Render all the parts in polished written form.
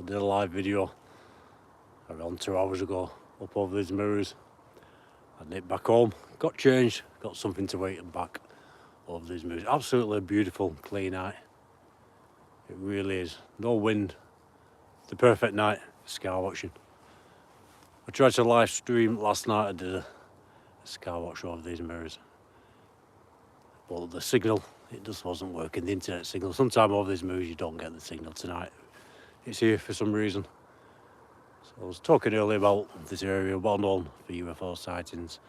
I did a live video around 2 hours ago up over these mirrors. I nipped back home, got changed, got something to eat and back over these mirrors. Absolutely beautiful, clean night. It really is. No wind. The perfect night for sky watching. I tried to live stream last night. I did a sky watch over these mirrors. But the signal, it just wasn't working, the internet signal. Sometime over these mirrors you don't get the signal. Tonight it's here for some reason. So I was talking earlier about this area, well known for UFO sightings.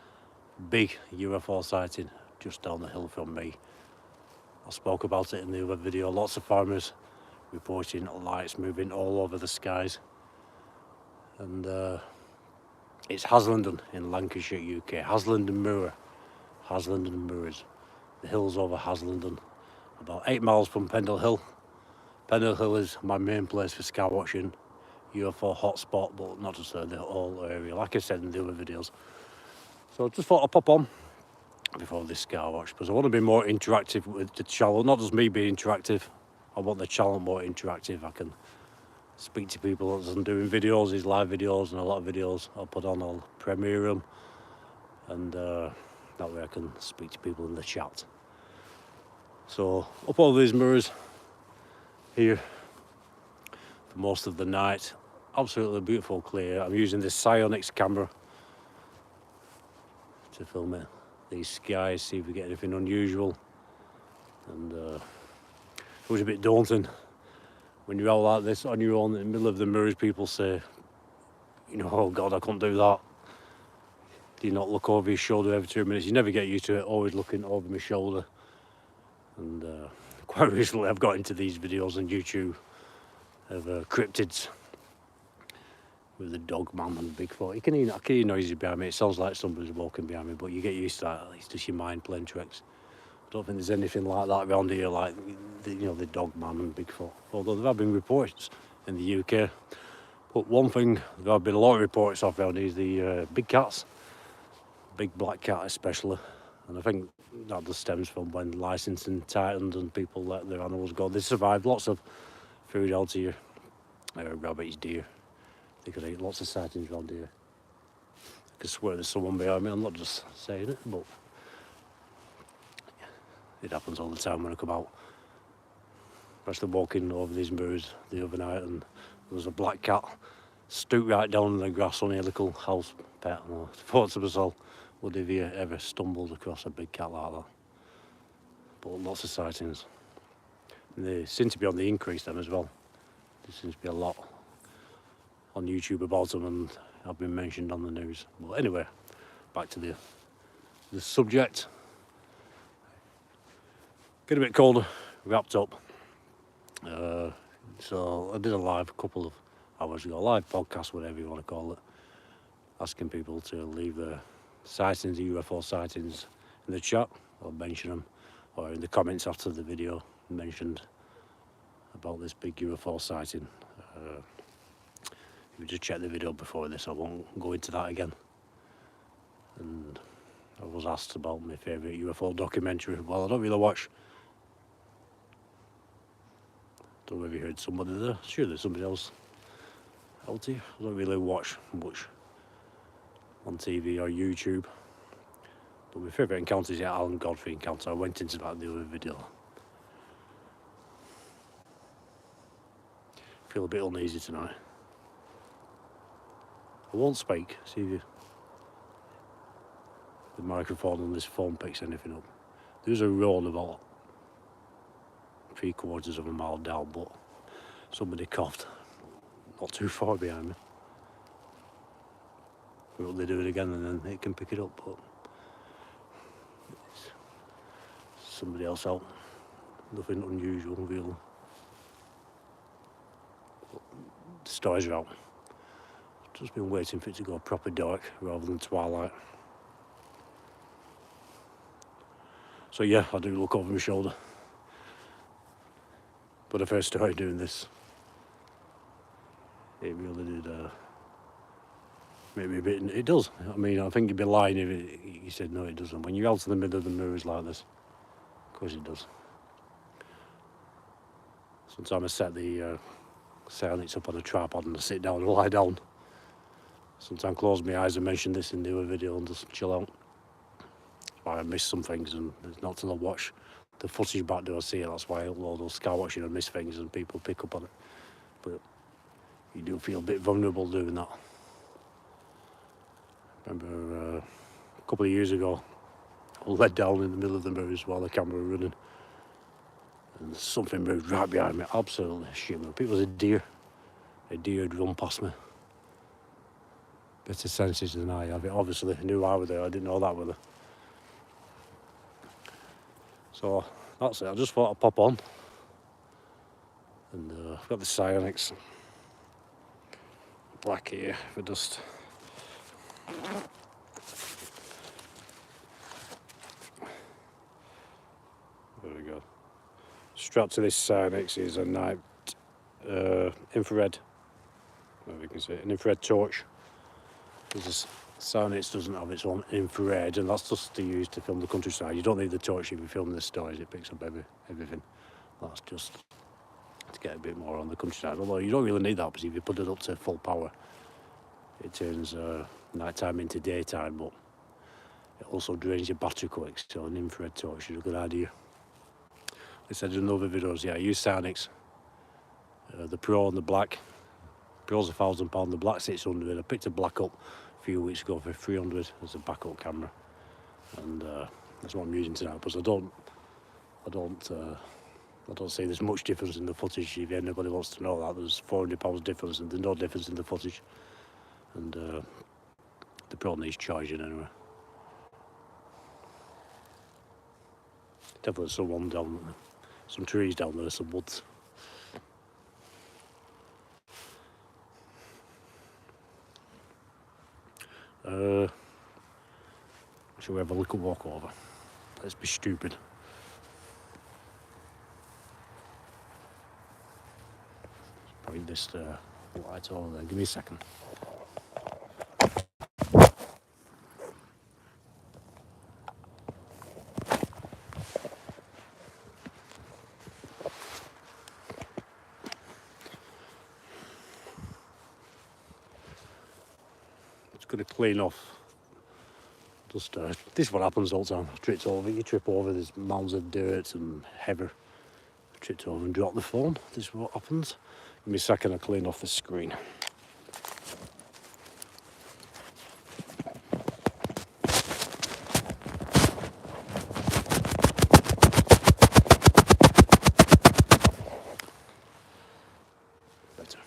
Big UFO sighting just down the hill from me. I spoke about it in the other video. Lots of farmers reporting lights moving all over the skies. And it's Haslingden in Lancashire, UK. Haslingden Moor. Haslingden Moors. The hills over Haslingden. About 8 miles from Pendle Hill. Pendle Hill is my main place for sky watching. UFO hotspot, but not just the whole area, like I said in the other videos. So I just thought I'd pop on before this sky watch, because I want to be more interactive with the channel. Not just me being interactive, I want the channel more interactive. I can speak to people as I'm doing videos, these live videos, and a lot of videos I'll put on, I'll premiere them, and that way I can speak to people in the chat. So up all these mirrors here for most of the night. Absolutely beautiful, clear. I'm using this Psionics camera to film it, these skies, see if we get anything unusual. And it was a bit daunting when you're out like this on your own in the middle of the mirrors. People say, you know, oh God, I can't do that. Do you not look over your shoulder every 2 minutes? You never get used to it, always looking over my shoulder. And quite recently I've got into these videos on YouTube of cryptids with the dog man and Bigfoot. I can hear noises behind me. It sounds like somebody's walking behind me, but you get used to that. It's just your mind playing tricks. I don't think there's anything like that around here, like the dog man and Bigfoot. Although there have been reports in the UK. But one thing there have been a lot of reports of around here is the big cats, big black cat especially. And I think that just stems from when licensing tightened and people let their animals go. They survived. Lots of food out here, rabbits, deer. They could eat. Lots of sightings around here. I could swear there's someone behind me. I'm not just saying it, but it happens all the time when I come out. Especially walking over these mirrors the other night, and there was a black cat stooped right down in the grass on a little house pet. And I thought to myself, would have you ever stumbled across a big cat like that? But lots of sightings. And they seem to be on the increase then as well. There seems to be a lot on YouTube about them, and have been mentioned on the news. But anyway, back to the subject. Get a bit colder, wrapped up. So I did a live couple of hours ago, live podcast, whatever you want to call it, asking people to leave their sightings, UFO sightings, in the chat, or mention them, or in the comments after the video, mentioned about this big UFO sighting. If you just check the video before this, I won't go into that again. And I was asked about my favourite UFO documentary. Well, I don't really watch. Don't know if you heard somebody there. Sure, there's somebody else out here. I don't really watch much on TV or YouTube. But my favourite encounter is the Alan Godfrey encounter. I went into that in the other video. Feel a bit uneasy tonight. I won't speak, see if the microphone on this phone picks anything up. There's a road about 3/4 of a mile down, but somebody coughed not too far behind me. Will they do it again and then it can pick it up, but it's somebody else out. Nothing unusual, really. But the stars are out. Just been waiting for it to go proper dark rather than twilight. So yeah, I do look over my shoulder. But I first started doing this, it really did make me a bit. It does. I mean, I think you'd be lying if you said no, it doesn't. When you're out in the middle of the mirrors like this, of course it does. Sometimes I set the Silence up on a tripod and I sit down and lie down. Sometimes close my eyes. I mentioned this in the other video and just chill out. That's why I miss some things, and it's not till I watch the footage back do I see it. That's why I upload those Skywatching and miss things and people pick up on it. But you do feel a bit vulnerable doing that. Remember a couple of years ago, I was led down in the middle of the mirrors while the camera was running, and something moved right behind me, absolutely shit me up. It was a deer. A deer had run past me. Better senses than I have. It obviously knew I was there. I didn't know that was there. So that's it. I just thought I'd pop on. And I've got the Psionics black here for dust. There we go. Strapped to this Psionics is a night infrared. There you can see it, an infrared torch. Because the Psionics doesn't have its own infrared, and that's just to use to film the countryside. You don't need the torch if you're filming the stories. It picks up everything. That's just to get a bit more on the countryside. Although you don't really need that, because if you put it up to full power, it turns nighttime into daytime, but it also drains your battery quick. So an infrared torch is a good idea. Like I said in other videos, yeah, I use Psionics. The Pro and the Black. Pro's £1,000, the Black 600. I picked a Black up a few weeks ago for 300 as a backup camera, and that's what I'm using tonight. Because I don't see there's much difference in the footage. If anybody wants to know that, there's £400 difference, and there's no difference in the footage. And the Pro needs charging anyway. Definitely someone down there, some trees down there, some woods. Shall we have a little walk over? Let's be stupid. Point this light over there. Give me a second. It's going to clean off. Just this is what happens all the time. You trip over, there's mounds of dirt and heather. I tripped over and dropped the phone. This is what happens. Give me a second, I'll clean off the screen. Better.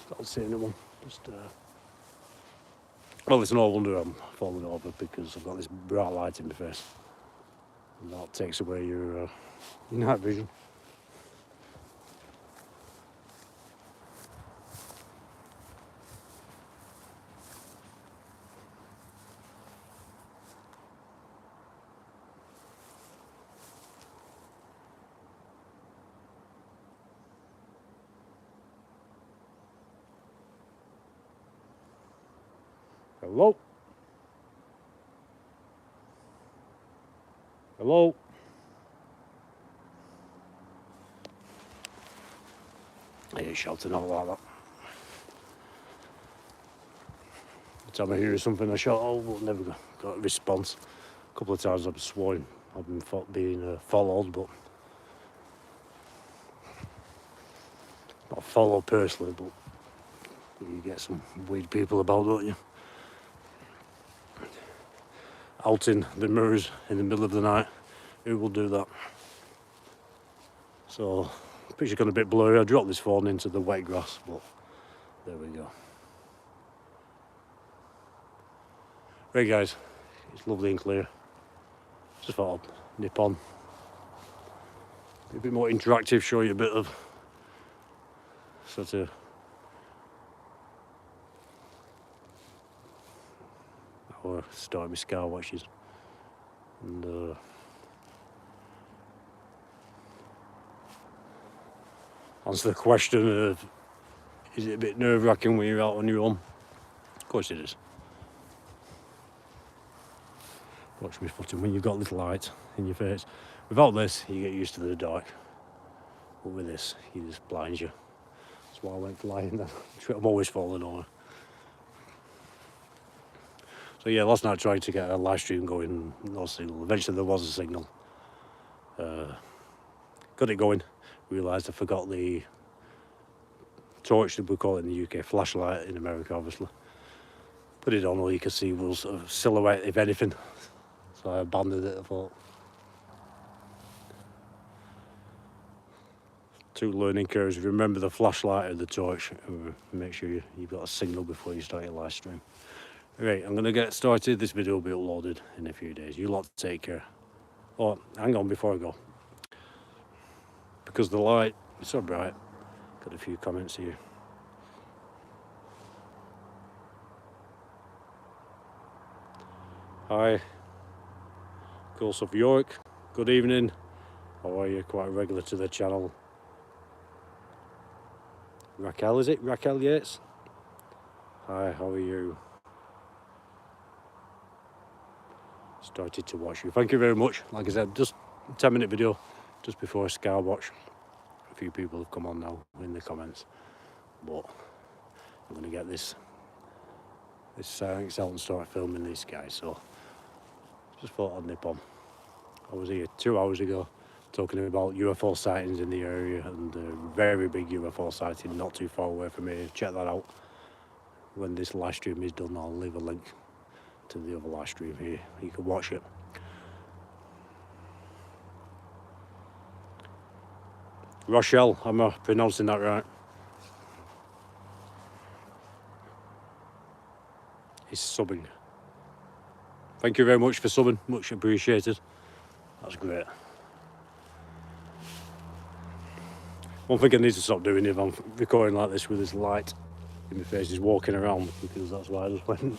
Can't see anyone. Just well, it's no wonder I'm falling over, because I've got this bright light in my face, and that takes away your night vision. Hello? Hello? I ain't shouting out like that. Every time I hear something I shout, oh, but never got a response. A couple of times I've sworn I've been being followed, but not followed personally, but you get some weird people about, don't you? Out in the mirrors in the middle of the night, who will do that? So, the picture got a bit blurry. I dropped this phone into the wet grass, but there we go. Right guys, it's lovely and clear. Just thought I'd nip on. Be a bit more interactive, show you a bit of sort of how I started my Skywatches. And answer the question of, is it a bit nerve-wracking when you're out on your own? Of course it is. Watch me footing when you've got this light in your face. Without this, you get used to the dark. But with this, he just blinds you. That's why I went flying then. I'm always falling over. So yeah, last night I tried to get a live stream going, no signal. Eventually there was a signal. Got it going. Realised I forgot the torch, that we call it in the UK, flashlight in America obviously. Put it on, all you could see was sort of silhouette, if anything. So I abandoned it, I thought. 2 learning curves. Remember the flashlight or the torch, and make sure you've got a signal before you start your live stream. Right, I'm going to get started. This video will be uploaded in a few days. You lot take care. Oh, hang on before I go. Because the light is so bright. Got a few comments here. Hi. Course of York. Good evening. How are you? Quite regular to the channel. Raquel, is it? Raquel Yates? Hi, how are you? Started to watch you. Thank you very much. Like I said, just a 10-minute video just before Skywatch. A few people have come on now in the comments, but I'm going to get this Excel and start filming these guys. So just thought I'd nip on. I was here 2 hours ago talking about UFO sightings in the area, and a very big UFO sighting not too far away from here. Check that out when this live stream is done. I'll leave a link to the other live stream here, you can watch it. Rochelle, am I pronouncing that right? He's subbing. Thank you very much for subbing, much appreciated. That's great. One thing I need to stop doing if I'm recording like this with this light in my face is walking around, because that's why I just went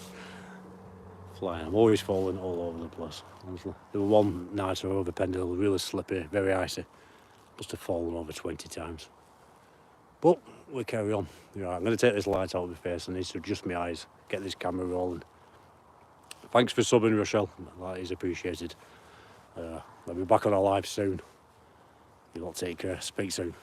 flying. I'm always falling all over the place, honestly. There was one night I rode the Pendle, really slippy, very icy. Must have fallen over 20 times. But we'll carry on. Right, I'm going to take this light out of my face. I need to adjust my eyes, get this camera rolling. Thanks for subbing, Rochelle. That is appreciated. I'll be back on a live soon. You lot take care. Speak soon.